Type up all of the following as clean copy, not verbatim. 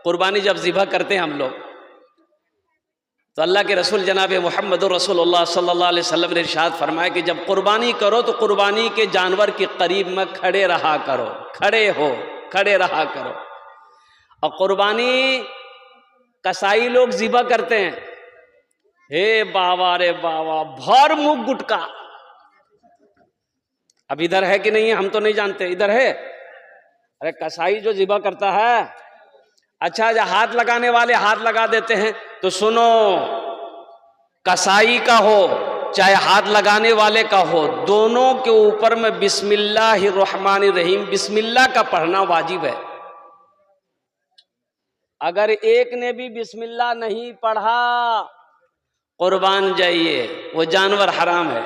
कुर्बानी जब ज़िबा करते हैं हम लोग, तो अल्लाह के रसूल जनाब मोहम्मद रसूलुल्लाह सल्लल्लाहु अलैहि वसल्लम ने इरशाद फरमाया कि जब कुर्बानी करो तो कुर्बानी के जानवर के करीब में खड़े रहा करो, खड़े रहा करो। और कुर्बानी कसाई लोग ज़िबा करते हैं, हे बाबा रे बाबा, भर मुंह गुटका। अब इधर है कि नहीं है हम तो नहीं जानते, इधर है। अरे कसाई जो ज़िबा करता है, अच्छा जो हाथ लगाने वाले हाथ लगा देते हैं, तो सुनो, कसाई का हो चाहे हाथ लगाने वाले का हो, दोनों के ऊपर में बिस्मिल्लाहिर्रहमानिर्रहीम बिस्मिल्लाह का पढ़ना वाजिब है। अगर एक ने भी बिस्मिल्लाह नहीं पढ़ा, कुर्बान जाइए, वो जानवर हराम है।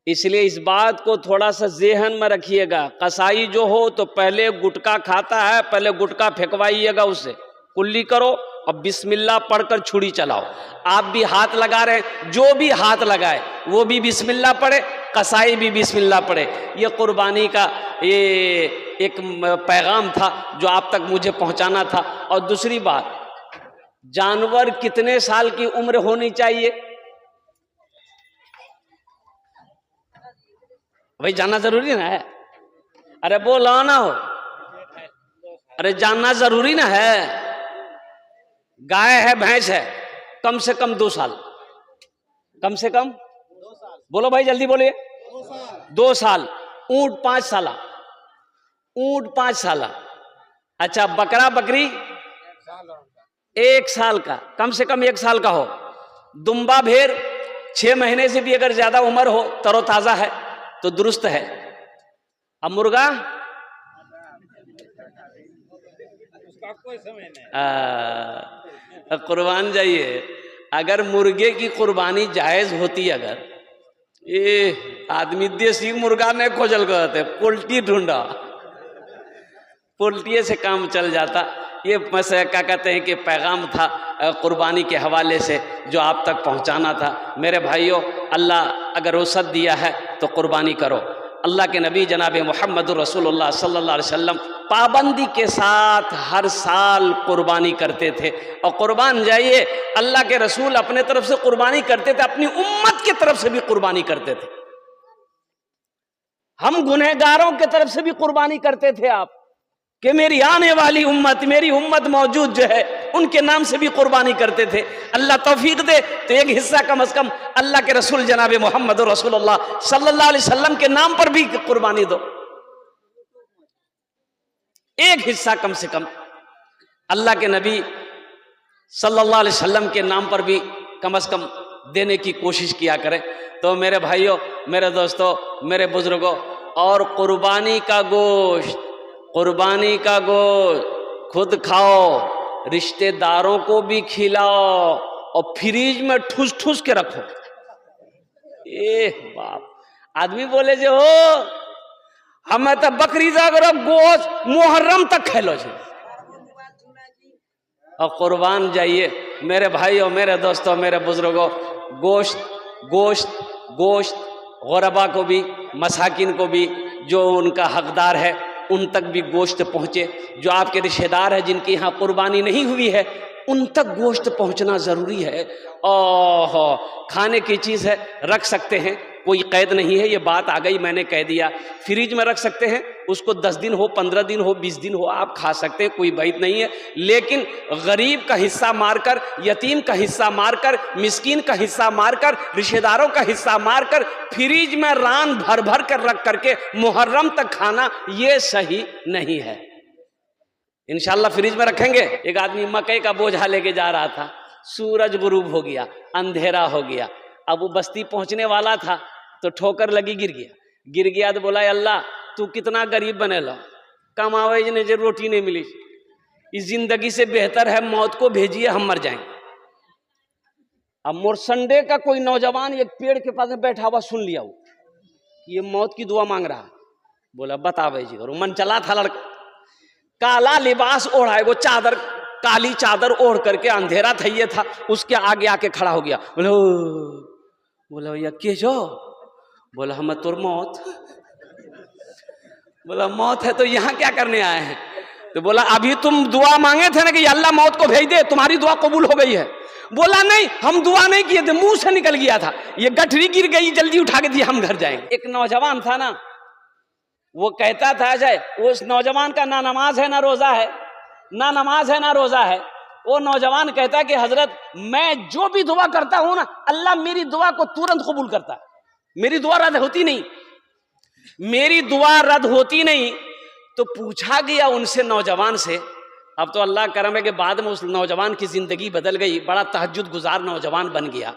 इसलिए इस बात को थोड़ा सा ज़हन में रखिएगा। कसाई जो हो तो पहले गुटखा खाता है, पहले गुटखा फेंकवाइएगा उसे, कुल्ली करो और बिस्मिल्लाह पढ़कर छुरी चलाओ। आप भी हाथ लगा रहे हैं, जो भी हाथ लगाए वो भी बिस्मिल्लाह पढ़े, कसाई भी बिस्मिल्लाह पढ़े। ये कुर्बानी का ये एक पैगाम था जो आप तक मुझे पहुंचाना था। और दूसरी बात, जानवर कितने साल की उम्र होनी चाहिए भाई, जानना जरूरी ना है? अरे बोलो ना हो, अरे जानना जरूरी ना है। गाय है, भैंस है, कम से कम 2 साल, कम से कम 2 साल। बोलो भाई जल्दी बोलिए। 2 साल। ऊंट 5 साल, ऊंट 5 साल। अच्छा, बकरा बकरी 1 साल का, कम से कम 1 साल का हो। दुम्बा भेड़ 6 महीने से भी अगर ज्यादा उम्र हो, तरोताजा है तो दुरुस्त है। अब मुर्गा उसका कोई समय नहीं। कुर्बान जाइए, अगर मुर्गे की कुर्बानी जायज होती, अगर ये आदमी देसी मुर्गा ने खोजल करते, पोल्ट्री ढूंढा, पोल्ट्री से काम चल जाता। ये क्या कहते हैं कि पैगाम था कुर्बानी के हवाले से जो आप तक पहुंचाना था। मेरे भाइयों, अल्लाह अगर वसअत दिया है तो कुर्बानी करो। अल्लाह के नबी जनाब मोहम्मद रसूलुल्लाह सल्लल्लाहु अलैहि वसल्लम पाबंदी के साथ हर साल कुर्बानी करते थे। और कुर्बान जाइए, अल्लाह के रसूल अपने तरफ से कुर्बानी करते थे, अपनी उम्मत की तरफ से भी कुर्बानी करते थे। हम गुनहगारों की तरफ से भी कुर्बानी करते थे आप, कि मेरी आने वाली उम्मत, मेरी उम्मत मौजूद जो है, उनके नाम से भी कुर्बानी करते थे। अल्लाह तौफीक दे तो एक हिस्सा कम से कम अल्लाह के रसूल जनाब मोहम्मद रसूलुल्लाह सल्लल्लाहु अलैहि वसल्लम के नाम पर भी कुर्बानी दो। एक हिस्सा कम से कम अल्लाह के नबी सल्लल्लाहु अलैहि वसल्लम के नाम पर भी कम से कम देने की कोशिश किया करें। तो मेरे भाइयों, मेरे दोस्तों, मेरे बुजुर्गों, और कुर्बानी का गोश्त, कुर्बानी का गोश्त खुद खाओ, रिश्तेदारों को भी खिलाओ, और फ्रिज में ठूस ठूस के रखो। बाप, आदमी बोले जो हो हमें तो बकरी जागरो गोश्त मुहर्रम तक खेलो छे। और कुर्बान जाइए मेरे भाइयों, मेरे दोस्तों, मेरे बुजुर्गों, गोश्त गोश्त गोश्त गुरबा को भी, मसाकिन को भी, जो उनका हकदार है उन तक भी गोश्त पहुँचे। जो आपके रिश्तेदार हैं जिनके यहाँ कुर्बानी नहीं हुई है, उन तक गोश्त पहुँचना ज़रूरी है। ओह, खाने की चीज़ है, रख सकते हैं, कोई कैद नहीं है। ये बात आ गई, मैंने कह दिया। फ्रिज में रख सकते हैं, उसको 10 दिन हो, 15 दिन हो, 20 दिन हो, आप खा सकते हैं, कोई बात नहीं है। लेकिन गरीब का हिस्सा मारकर, यतीम का हिस्सा मारकर, मिस्कीन का हिस्सा मारकर, रिश्तेदारों का हिस्सा मारकर फ्रिज में रान भर भर कर रख करके मुहर्रम तक खाना, ये सही नहीं है। इंशाल्लाह फ्रिज में रखेंगे। एक आदमी मकई का बोझा लेके जा रहा था, सूरज गुरूब हो गया, अंधेरा हो गया। अब वो बस्ती पहुंचने वाला था तो ठोकर लगी, गिर गया तो बोला, अल्लाह तू कितना गरीब बने लो, कमावे ने जो रोटी नहीं मिली, इस जिंदगी से बेहतर है मौत को भेजिए, हम मर जाएंगे। अब मोरसंडे का कोई नौजवान एक पेड़ के पास में बैठा हुआ सुन लिया, वो ये मौत की दुआ मांग रहा। बोला बतावे जी, मन चला था लड़का, काला लिबास ओढ़ा, वो चादर, काली चादर ओढ़ करके, अंधेरा था ये था, उसके आगे आके खड़ा हो गया। बोला भैया के जो? बोला हम तोर मौत। बोला मौत है तो यहाँ क्या करने आए हैं? तो बोला अभी तुम दुआ मांगे थे ना कि अल्लाह मौत को भेज दे, तुम्हारी दुआ कबूल हो गई है। बोला नहीं, हम दुआ नहीं किए थे, मुंह से निकल गया था, ये गठरी गिर गई, जल्दी उठा के दिया, हम घर जाएंगे। एक नौजवान था ना, वो कहता था जाए, उस नौजवान का ना नमाज है ना रोजा है, ना नमाज है ना रोजा है। वो नौजवान कहता है कि हजरत मैं जो भी दुआ करता हूं ना, अल्लाह मेरी दुआ को तुरंत कबूल करता है, मेरी दुआ रद्द होती नहीं, मेरी दुआ रद्द होती नहीं। तो पूछा गया उनसे, नौजवान से, अब तो अल्लाह करम है कि बाद में उस नौजवान की जिंदगी बदल गई, बड़ा तहज्जुद गुजार नौजवान बन गया।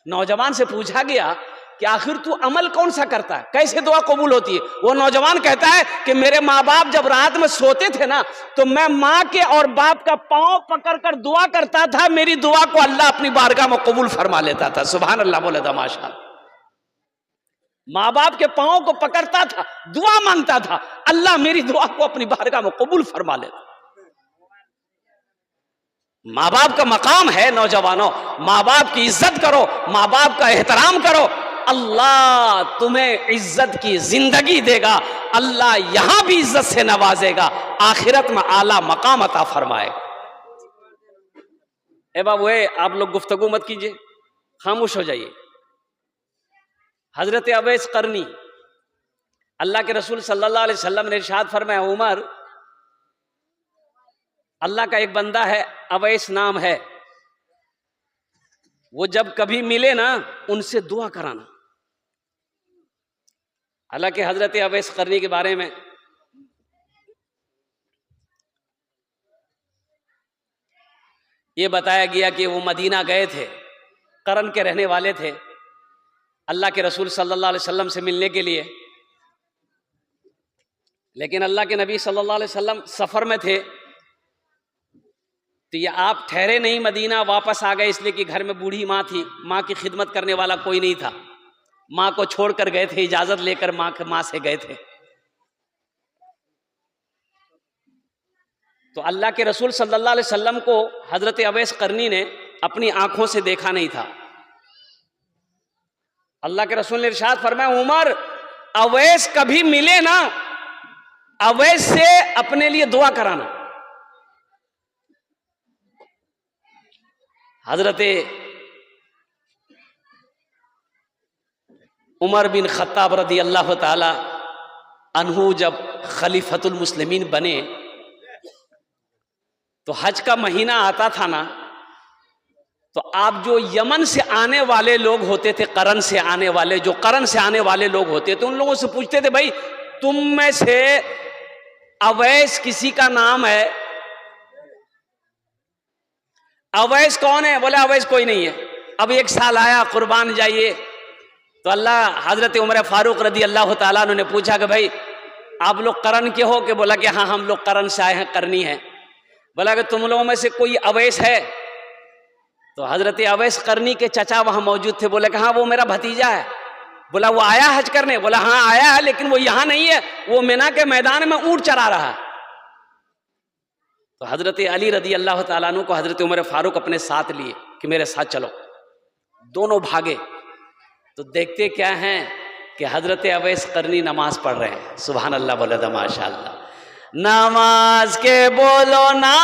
नौजवान से पूछा गया कि आखिर तू अमल कौन सा करता है, कैसे दुआ कबूल होती है? वो नौजवान कहता है कि मेरे माँ बाप जब रात में सोते थे ना, तो मैं माँ के और बाप का पांव पकड़कर दुआ करता था, मेरी दुआ को अल्लाह अपनी बारगाह में कबूल फरमा लेता था। सुभान अल्लाह बोले था माशाअल्लाह। माँ बाप के पांव को पकड़ता था, दुआ मांगता था, अल्लाह मेरी दुआ को अपनी बारगाह में कबूल फरमा लेता। माँ बाप का मकाम है नौजवानों, माँ बाप की इज्जत करो, माँ बाप का एहतराम करो, अल्लाह तुम्हें इज्जत की जिंदगी देगा, अल्लाह यहां भी इज्जत से नवाजेगा, आखिरत में आला मकाम अता फरमाएगा। ए बाबू, आप लोग गुफ्तगू मत कीजिए, खामोश हो जाइए। हजरत अवैस करनी, अल्लाह के रसूल सल्लल्लाहु अलैहि वसल्लम ने इरशाद फरमाया, उमर, अल्लाह का एक बंदा है, अवैस नाम है, वो जब कभी मिले ना, उनसे दुआ कराना। हालांकि हजरत अवैस करनी के बारे में ये बताया गया कि वो मदीना गए थे, करन के रहने वाले थे, अल्लाह के रसूल सल्लल्लाहु अलैहि वसल्लम से मिलने के लिए। लेकिन अल्लाह के नबी सल्लल्लाहु अलैहि वसल्लम सफर में थे, तो ये आप ठहरे नहीं, मदीना वापस आ गए, इसलिए कि घर में बूढ़ी माँ थी, माँ की खिदमत करने वाला कोई नहीं था, माँ को छोड़कर गए थे, इजाजत लेकर माँ से गए थे। तो अल्लाह के रसूल सल्लल्लाहु अलैहि वसल्लम को हजरत अवैस करनी ने अपनी आंखों से देखा नहीं था। अल्लाह के रसूल ने इरशाद फरमाया, उमर, अवैस कभी मिले ना, अवैस से अपने लिए दुआ कराना। हजरत उमर बिन खत्ताब रदी अल्लाह ताला अन्हु जब खलीफतुल मुस्लिमीन बने, तो हज का महीना आता था ना, तो आप जो यमन से आने वाले लोग होते थे, करन से आने वाले, जो करन से आने वाले लोग होते थे, उन लोगों से पूछते थे, भाई तुम में से अवैस किसी का नाम है? अवैस कौन है? बोले अवैस कोई नहीं है। अब एक साल आया, कुर्बान जाइए, तो अल्लाह हजरत उमर फारूक रदी अल्लाह ताला ने पूछा कि भाई आप लोग करन के हो? कि बोला कि हाँ हम लोग करन से आए हैं, करनी है। बोला कि तुम लोगों में से कोई अवैस है? तो हजरत अवैस करनी के चचा वहां मौजूद थे, बोले कि हाँ वो मेरा भतीजा है। बोला वो आया हज करने? बोला हाँ आया है, लेकिन वो यहां नहीं है, वो मिना के मैदान में ऊंट चरा रहा है। तो हजरत अली रदी अल्लाह ताला अन्हु को हजरत उमर फारूक अपने साथ लिए कि मेरे साथ चलो। दोनों भागे, तो देखते क्या हैं कि हजरत अवैस करनी नमाज पढ़ रहे हैं। सुभान अल्लाह बोले तो माशाअल्लाह। नामाज के बोलो ना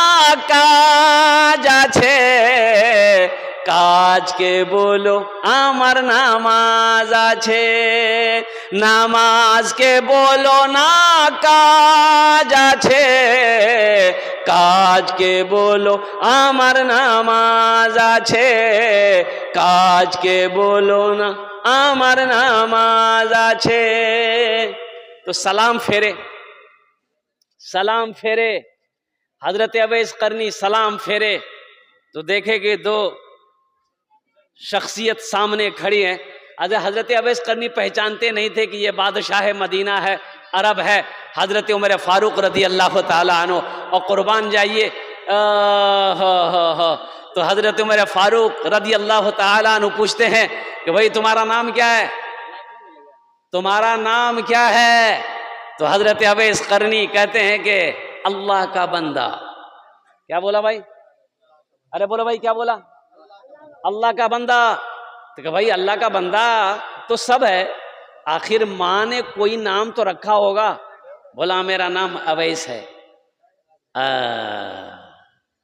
काज आछे, काज के बोलो आमार नामाज आछे। नामाज के बोलो ना काज आछे, काज के बोलो आमार नामाज आछे। काज के बोलो ना आमार नामाज आछे। तो सलाम फेरे, सलाम फेरे, हजरत अवैस करनी सलाम फेरे, तो देखे कि दो शख्सियत सामने खड़ी है। हजरत अवैस करनी पहचानते नहीं थे कि ये बादशाह मदीना है, अरब है, हजरत उमर फारूक रदी अल्लाह ताला अन्हु। और कुर्बान जाइए, तो हजरत उमर फारूक रदी अल्लाह ताला अन्हु पूछते हैं कि भाई तुम्हारा नाम क्या है? तुम्हारा नाम क्या है? तो हजरत अवैस करनी कहते हैं कि अल्लाह का बंदा। क्या बोला भाई? अरे बोलो भाई, क्या बोला? अल्लाह का बंदा। तो भाई अल्लाह का बंदा तो सब है, आखिर माँ ने कोई नाम तो रखा होगा। बोला मेरा नाम अवैस है।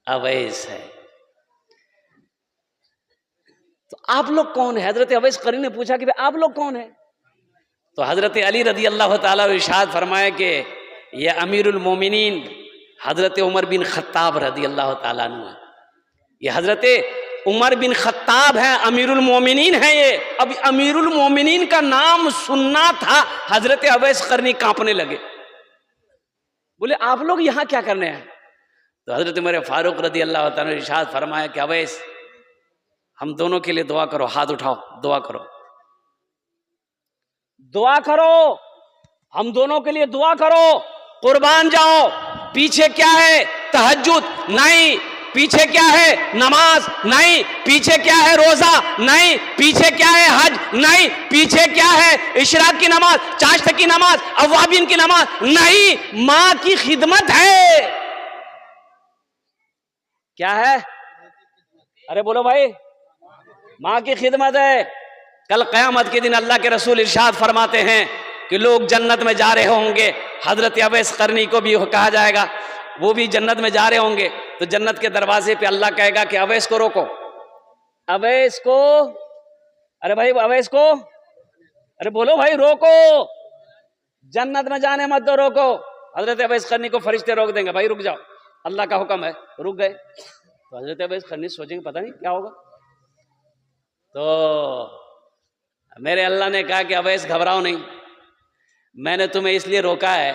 अवैस है। तो आप लोग कौन है? हजरत अवैस करी ने पूछा कि भाई आप लोग कौन है? तो हजरत अली रदी अल्लाह ताला इरशाद फरमाया कि ये अमीरुल मोमिनीन हजरत उमर बिन खत्ताब रदी अल्लाह ताला अन्हु है। ये हजरत उमर बिन खत्ताब है, अमीरुल मोमिनीन है ये। अब अमीरुल मोमिनीन का नाम सुनना था, हजरत अवैस करनी कांपने लगे, बोले आप लोग यहाँ क्या करने हैं? तो हजरत उमर फारूक रदी अल्लाह ताला ने इरशाद फरमाया कि अवैस हम दोनों के लिए दुआ करो, हाथ उठाओ, दुआ करो, दुआ करो, हम दोनों के लिए दुआ करो, कुर्बान जाओ। पीछे क्या है? तहज्जुद नहीं। पीछे क्या है? नमाज नहीं। पीछे क्या है? रोजा नहीं। पीछे क्या है? हज नहीं। पीछे क्या है? इशराक की नमाज, चाश्त की नमाज, अवाबिन की नमाज नहीं। मां की खिदमत है। क्या है? अरे बोलो भाई, मां की खिदमत है। कल क़यामत के दिन अल्लाह के रसूल इरशाद फरमाते हैं कि लोग जन्नत में जा रहे होंगे, हजरत अवैस करनी को भी कहा जाएगा, वो भी जन्नत में जा रहे होंगे। तो जन्नत के दरवाजे पे अल्लाह कहेगा कि अवैस को रोको, अवैस को, अरे भाई अवैस को, अरे बोलो भाई रोको, जन्नत में जाने मत दो, रोको। हजरत अवैस करनी को फरिश्ते रोक देंगे, भाई रुक जाओ, अल्लाह का हुक्म है, रुक गए। तो हजरत अवैस करनी सोचेंगे पता नहीं क्या होगा। तो मेरे अल्लाह ने कहा कि अवैस घबराओ नहीं, मैंने तुम्हें इसलिए रोका है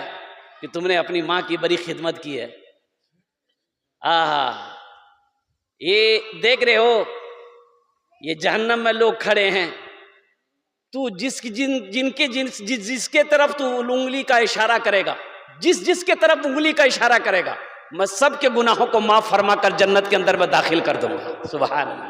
कि तुमने अपनी माँ की बड़ी खिदमत की है। आहा, ये देख रहे हो, ये जहन्नम में लोग खड़े हैं, तू जिसके तरफ तू उंगली का इशारा करेगा, जिसके तरफ उंगली का इशारा करेगा, मैं सबके गुनाहों को माफ फरमा कर जन्नत के अंदर में दाखिल कर दूंगा। सुभान अल्लाह।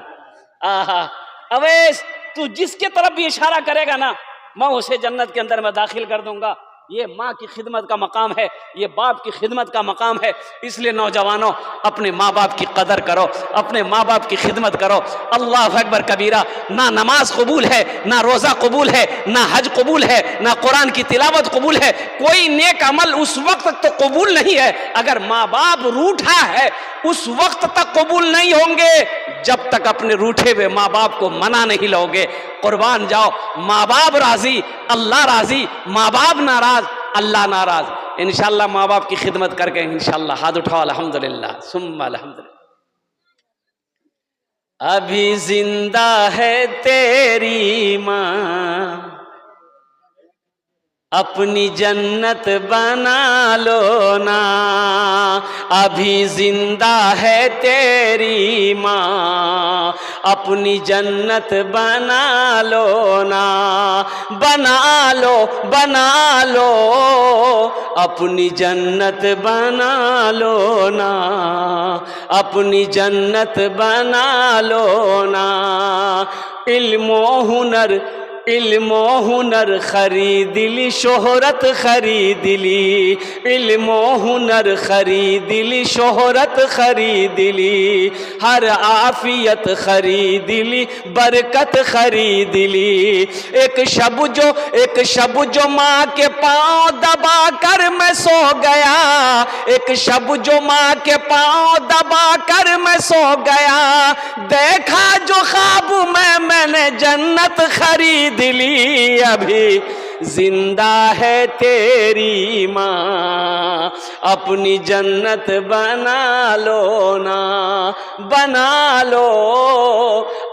आहा, अवैस तू जिसके तरफ भी इशारा करेगा ना, मैं उसे जन्नत के अंदर में दाखिल कर दूंगा। ये माँ की खिदमत का मकाम है, ये बाप की खिदमत का मकाम है। इसलिए नौजवानों, अपने माँ बाप की कदर करो, अपने माँ बाप की खिदमत करो। अल्लाह अकबर कबीरा। ना नमाज कबूल है, ना रोज़ा कबूल है, ना हज कबूल है, ना कुरान की तिलावत कबूल है। कोई नेक अमल उस वक्त तक तो कबूल नहीं है अगर माँ बाप रूठा है, उस वक्त तक कबूल नहीं होंगे जब तक अपने रूठे हुए माँ बाप को मना नहीं लोगे। कुर्बान जाओ, माँ बाप राजी, अल्लाह राजी, माँ बाप नाराज, अल्लाह नाराज। इंशाअल्लाह माँ बाप की खिदमत करके इंशाअल्लाह। हाथ उठाओ, अल्हम्दुलिल्लाह सुम्मा अल्हम्दुलिल्लाह। अभी जिंदा है तेरी माँ, अपनी जन्नत बना लो ना। अभी जिंदा है तेरी माँ, अपनी जन्नत बना लो ना। बना लो, बना लो, अपनी जन्नत बना लो ना। अपनी जन्नत बना लो ना। इल्मो हुनर, इल्मो हुनर खरीदिली, शोहरत खरीदिली। इल्मो हुनर खरीदिली, शोहरत खरीदिली। हर आफियत खरीदिली, बरकत खरीदिली। एक शब जो माँ के पाँव दबा कर मैं सो गया। एक शब जो माँ के पाँव दबा कर मैं सो गया। देखा जो ख्वाब में मैंने जन्नत खरीद दिली। अभी जिंदा है तेरी माँ, अपनी जन्नत बना लो ना। बना लो,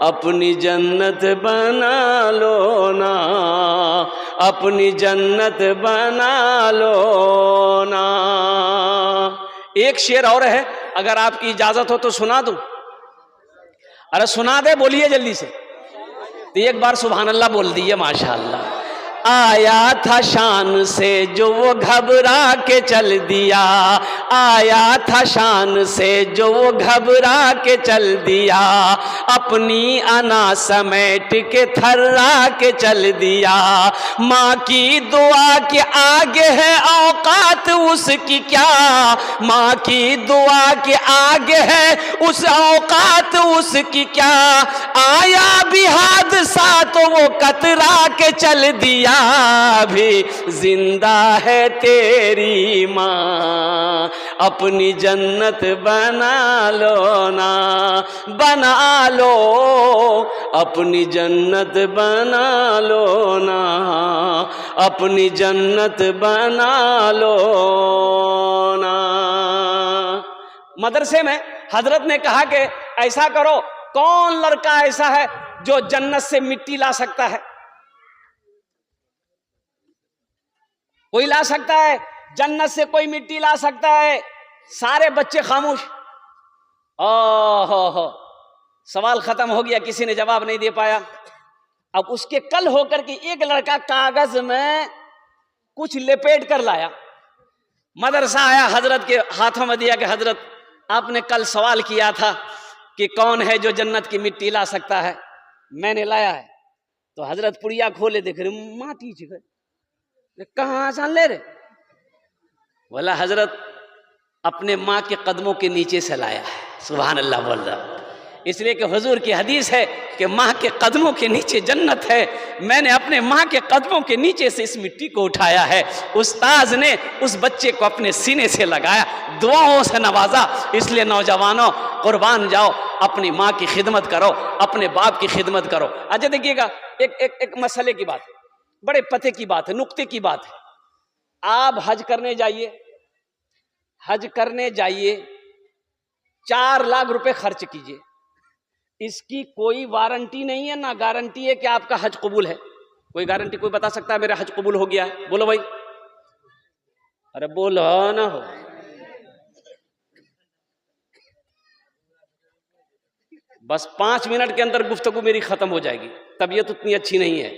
अपनी जन्नत बना लो ना। अपनी जन्नत बना लो ना। एक शेर और है, अगर आपकी इजाजत हो तो सुना दूं? अरे सुना दे, बोलिए जल्दी से। तो एक बार सुभान अल्लाह बोल दिए, माशाअल्लाह। आया था शान से जो वो घबरा के चल दिया। आया था शान से जो वो घबरा के चल दिया। अपनी अना समेट के थर्रा के चल दिया। माँ की दुआ के आगे है औकात उसकी क्या। माँ की दुआ के आगे है उस औकात उसकी क्या। आया भी हादसा तो वो कतरा के चल दिया। भी जिंदा है तेरी माँ, अपनी जन्नत बना लो ना, बना लो अपनी जन्नत बना लो ना, अपनी जन्नत बना लो ना। मदरसे में हजरत ने कहा कि ऐसा करो, कौन लड़का ऐसा है जो जन्नत से मिट्टी ला सकता है? कोई ला सकता है? जन्नत से कोई मिट्टी ला सकता है? सारे बच्चे खामोश। ओहो, सवाल खत्म हो गया, किसी ने जवाब नहीं दे पाया। अब उसके कल होकर के एक लड़का कागज में कुछ लपेट कर लाया, मदरसा आया, हजरत के हाथों में दिया कि हजरत आपने कल सवाल किया था कि कौन है जो जन्नत की मिट्टी ला सकता है, मैंने लाया है। तो हजरत पुड़िया खोले, देख रहे माटी छिके, कहाँ आसान ले रहे? बोला हजरत अपने माँ के कदमों के नीचे से लाया है। सुभान अल्लाह बोल रहा, इसलिए कि हुजूर की हदीस है कि माँ के कदमों के नीचे जन्नत है। मैंने अपने माँ के कदमों के नीचे से इस मिट्टी को उठाया है। उस्ताज ने उस बच्चे को अपने सीने से लगाया, दुआओं से नवाजा। इसलिए नौजवानों, कुर्बान जाओ, अपनी माँ की खिदमत करो, अपने बाप की खिदमत करो। अच्छा देखिएगा, एक मसले की बात है, बड़े पते की बात है, नुक्ते की बात है। आप हज करने जाइए, हज करने जाइए, 4 लाख रुपए खर्च कीजिए, इसकी कोई वारंटी नहीं है, ना गारंटी है कि आपका हज कबूल है। कोई गारंटी कोई बता सकता है मेरा हज कबूल हो गया है? बोलो भाई, अरे बोलो ना हो। बस 5 मिनट के अंदर गुफ्तगू मेरी खत्म हो जाएगी, तबीयत उतनी अच्छी नहीं है।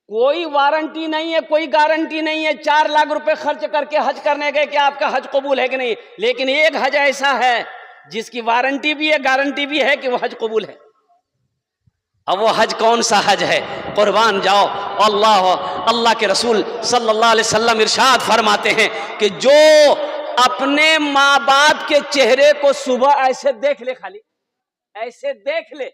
कोई वारंटी नहीं है, कोई गारंटी नहीं है। 4 लाख रुपए खर्च करके हज करने गए कि आपका हज कबूल है कि नहीं। लेकिन एक हज ऐसा है जिसकी वारंटी भी है, गारंटी भी है कि वो हज कबूल है। अब वो हज कौन सा हज है? कुर्बान जाओ, अल्लाह के रसूल सल्लल्लाहु अलैहि वसल्लम इरशाद फरमाते हैं कि जो अपने माँ बाप के चेहरे को सुबह ऐसे देख ले, खाली ऐसे देख ले,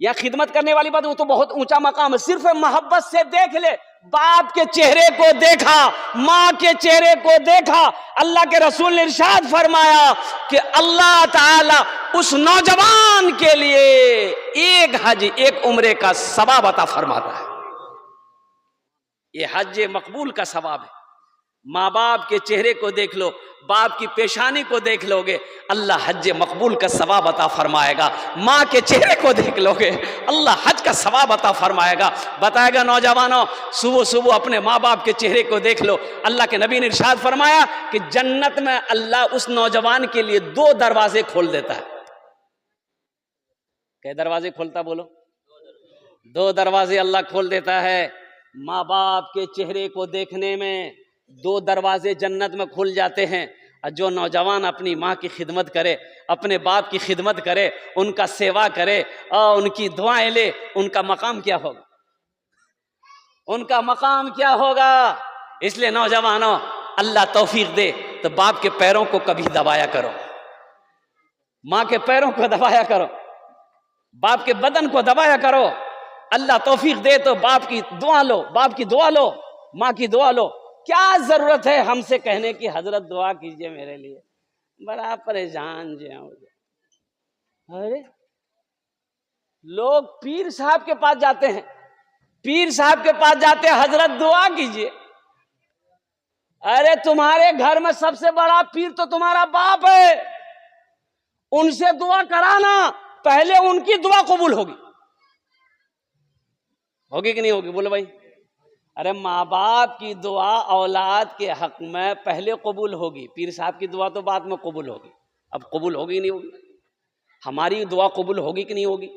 या खिदमत करने वाली बात, वो तो बहुत ऊंचा मकाम है। सिर्फ मोहब्बत से देख ले, बाप के चेहरे को देखा, माँ के चेहरे को देखा। अल्लाह के रसूल ने इरशाद फरमाया कि अल्लाह ताला उस नौजवान के लिए एक हज, एक उम्रे का सवाब अता फरमाता है। ये हज मकबूल का सवाब है। माँ बाप के चेहरे को देख लो, बाप की पेशानी को देख लोगे, अल्लाह हज मकबूल का सवाब अता फरमाएगा। माँ के चेहरे को देख लोगे, अल्लाह हज का सवाब अता फरमाएगा। बताएगा नौजवानों, सुबह सुबह अपने माँ बाप के चेहरे को देख लो। अल्लाह के नबी ने इरशाद फरमाया कि जन्नत में अल्लाह उस नौजवान के लिए 2 दरवाजे खोल देता है। क्या दरवाजे खोलता? बोलो, 2 दरवाजे अल्लाह खोल देता है। माँ बाप के चेहरे को देखने में 2 दरवाजे जन्नत में खुल जाते हैं। और जो नौजवान अपनी माँ की खिदमत करे, अपने बाप की खिदमत करे, उनका सेवा करे और उनकी दुआएं ले, उनका मकाम क्या होगा? उनका मकाम क्या होगा? इसलिए नौजवानों, अल्लाह तौफीक दे तो बाप के पैरों को कभी दबाया करो, माँ के पैरों को दबाया करो, बाप के बदन को दबाया करो। अल्लाह तौफीक दे तो बाप की दुआ लो, बाप की दुआ लो, माँ की दुआ लो। क्या जरूरत है हमसे कहने की हजरत दुआ कीजिए मेरे लिए, बड़ा परेशान जो है। अरे लोग पीर साहब के पास जाते हैं, पीर साहब के पास जाते हैं, हजरत दुआ कीजिए। अरे तुम्हारे घर में सबसे बड़ा पीर तो तुम्हारा बाप है, उनसे दुआ कराना, पहले उनकी दुआ कबूल होगी। होगी कि नहीं होगी? बोलो भाई। अरे माँ बाप की दुआ औलाद के हक में पहले कबूल होगी, पीर साहब की दुआ तो बाद में कबूल होगी। अब कबूल होगी नहीं होगी? हमारी दुआ कबूल होगी कि नहीं होगी?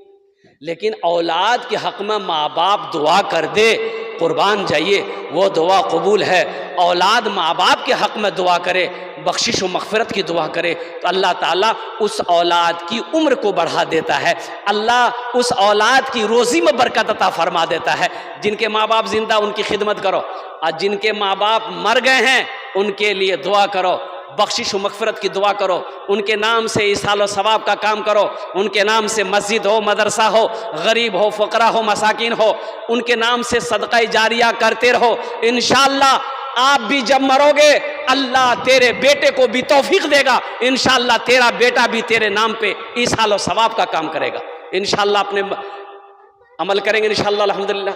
लेकिन औलाद के हक में माँ बाप दुआ कर दे, कुर्बान जाइए, वो दुआ कबूल है। औलाद माँ बाप के हक में दुआ करे, बख्शिश व मग़फ़िरत की दुआ करे, तो अल्लाह ताला उस औलाद की उम्र को बढ़ा देता है। अल्लाह उस औलाद की रोज़ी में बरकत अता फरमा देता है। जिनके माँ बाप जिंदा, उनकी खिदमत करो, और जिनके माँ बाप मर गए हैं उनके लिए दुआ करो। बख्शिश व मग़फ़िरत की दुआ करो, उनके नाम से इसाल व सवाब का काम करो, उनके नाम से मस्जिद हो, मदरसा हो, गरीब हो, फ़क़रा हो, मसाकिन हो, उनके नाम से सदक़ा जारिया करते रहो। इंशाअल्लाह आप भी जब मरोगे अल्लाह तेरे बेटे को भी तौफीक देगा, इंशाअल्लाह तेरा बेटा भी तेरे नाम पे इसाल व सवाब का काम करेगा। इंशाअल्लाह अपने अमल करेंगे इंशाअल्लाह अल्हम्दुलिल्लाह।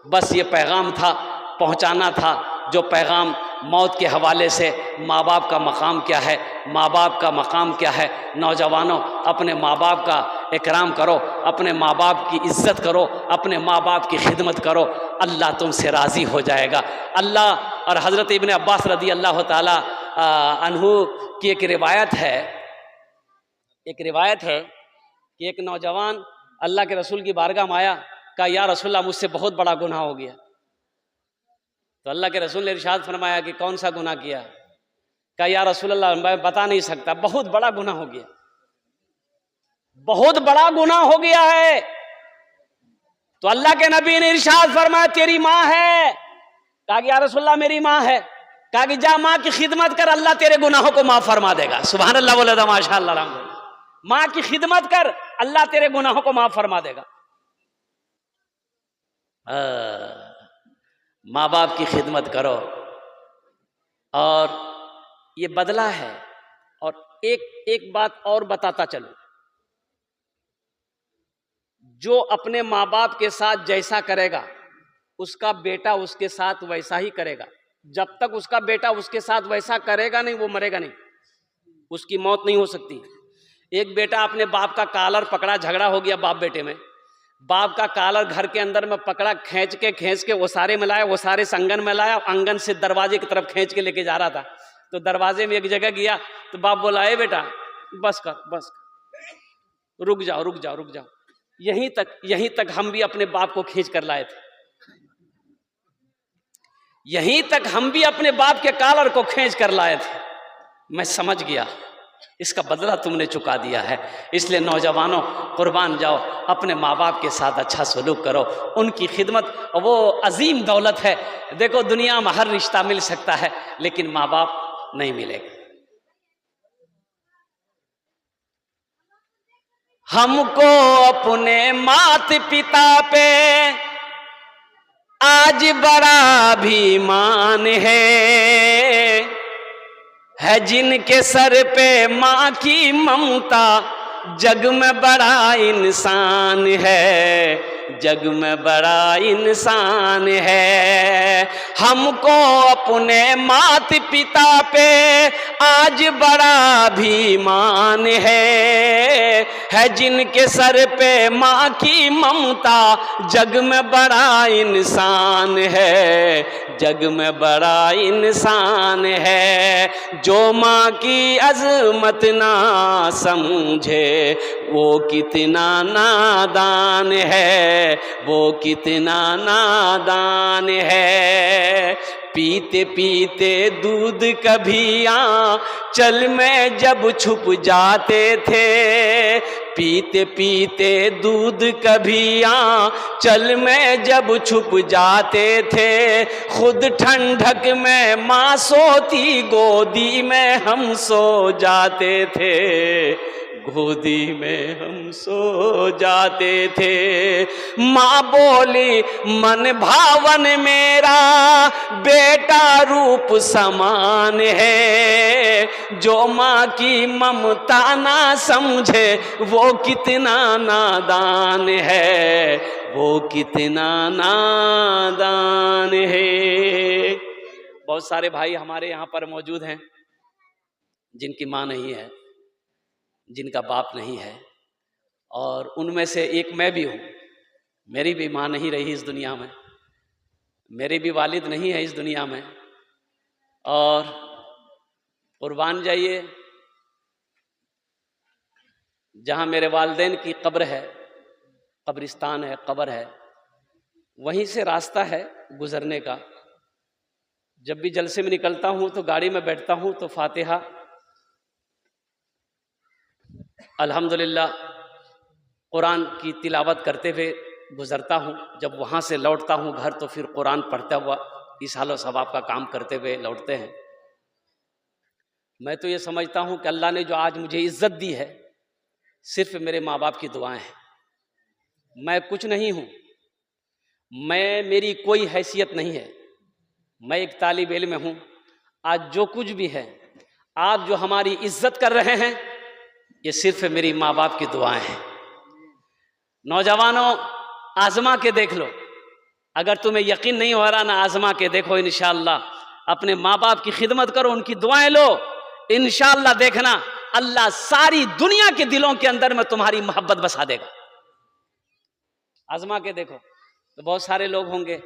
बस ये पैगाम था, पहुंचाना था, जो पैगाम मौत के हवाले से माँ बाप का मकाम क्या है, माँ बाप का मकाम क्या है। नौजवानों, अपने माँ बाप का इकराम करो, अपने माँ बाप की इज़्ज़त करो, अपने माँ बाप की खिदमत करो, अल्लाह तुमसे राज़ी हो जाएगा। अल्लाह और हज़रत इब्न अब्बास रदी अल्लाह ताला अन्हु की एक रिवायत है कि एक नौजवान अल्लाह के रसूल की बारगाह में आया, कहा या रसूलल्लाह मुझसे बहुत बड़ा गुनाह हो गया। तो अल्लाह के रसूल ने इरशाद फरमाया कि कौन सा गुनाह किया? कहा या रसूलल्लाह मैं बता नहीं सकता, बहुत बड़ा गुनाह हो गया, बहुत बड़ा गुनाह हो गया है। तो अल्लाह के नबी ने इरशाद फरमाया तेरी माँ है। कहा कि या रसूलल्लाह मेरी माँ है। कहा कि जा माँ की खिदमत कर, अल्लाह तेरे गुनाहों को माफ फरमा देगा। सुभान अल्लाह बोले तो माशाअल्लाह अल्हम्दुलिल्लाह। माँ की खिदमत कर, अल्लाह तेरे गुनाहों को माफ फरमा देगा। माँ बाप की खिदमत करो, और ये बदला है। और एक बात और बताता चलूं, जो अपने माँ बाप के साथ जैसा करेगा उसका बेटा उसके साथ वैसा ही करेगा। जब तक उसका बेटा उसके साथ वैसा करेगा नहीं, वो मरेगा नहीं, उसकी मौत नहीं हो सकती। एक बेटा अपने बाप का कॉलर पकड़ा, झगड़ा हो गया बाप बेटे में, बाप का कॉलर घर के अंदर में पकड़ा, खींच के ओसारे में लाया, ओसारे से आंगन में लाया, आंगन से दरवाजे की तरफ खींच के लेके जा रहा था। तो दरवाजे में एक जगह गया तो बाप बोला ए बेटा बस कर, रुक जाओ। यहीं तक हम भी अपने बाप को खींच कर लाए थे, यहीं तक हम भी अपने बाप के कॉलर को खींच कर लाए थे। मैं समझ गया इसका बदला तुमने चुका दिया है। इसलिए नौजवानों, कुर्बान जाओ, अपने माँ बाप के साथ अच्छा सलूक करो, उनकी खिदमत वो अजीम दौलत है। देखो दुनिया में हर रिश्ता मिल सकता है, लेकिन माँ बाप नहीं मिलेगा। हमको अपने मात पिता पे आज बड़ा अभिमान है जिनके सर पे माँ की ममता, जग में बड़ा इंसान है, जग में बड़ा इंसान है। हमको अपने मात पिता पे आज बड़ा अभिमान है जिनके सर पे माँ की ममता, जग में बड़ा इंसान है, जग में बड़ा इंसान है। जो माँ की अज़मत ना समझे वो कितना नादान है, वो कितना नादान है। पीते पीते दूध कभी आंचल में जब छुप जाते थे, पीते पीते दूध कभी आंचल में जब छुप जाते थे, खुद ठंडक में माँ सोती गोदी में हम सो जाते थे, गोदी में हम सो जाते थे। माँ बोली मन भावन मेरा बेटा रूप समान है, जो माँ की ममता ना समझे वो कितना नादान है, वो कितना नादान है। बहुत सारे भाई हमारे यहाँ पर मौजूद हैं जिनकी माँ नहीं है, जिनका बाप नहीं है, और उनमें से एक मैं भी हूँ। मेरी भी माँ नहीं रही इस दुनिया में, मेरे भी वालिद नहीं है इस दुनिया में। और कुर्बान जाइए, जहाँ मेरे वालिदैन की कब्र है, कब्रिस्तान है, कब्र है, वहीं से रास्ता है गुजरने का। जब भी जलसे में निकलता हूँ तो गाड़ी में बैठता हूँ तो फातिहा अल्हम्दुलिल्लाह कुरान की तिलावत करते हुए गुज़रता हूँ। जब वहाँ से लौटता हूँ घर तो फिर कुरान पढ़ता हुआ इसाल व सवाब का काम करते हुए लौटते हैं। मैं तो ये समझता हूँ कि अल्लाह ने जो आज मुझे इज्जत दी है सिर्फ मेरे माँ बाप की दुआएं हैं। मैं कुछ नहीं हूँ, मेरी कोई हैसियत नहीं है, मैं एक तालिब इल्म हूँ। आज जो कुछ भी है, आप जो हमारी इज्जत कर रहे हैं, ये सिर्फ मेरी माँ बाप की दुआएं हैं। नौजवानों, आजमा के देख लो, अगर तुम्हें यकीन नहीं हो रहा ना, आजमा के देखो। इंशाअल्लाह अपने माँ बाप की खिदमत करो, उनकी दुआएं लो, इंशाअल्लाह देखना अल्लाह सारी दुनिया के दिलों के अंदर में तुम्हारी मोहब्बत बसा देगा। आजमा के देखो, तो बहुत सारे लोग होंगे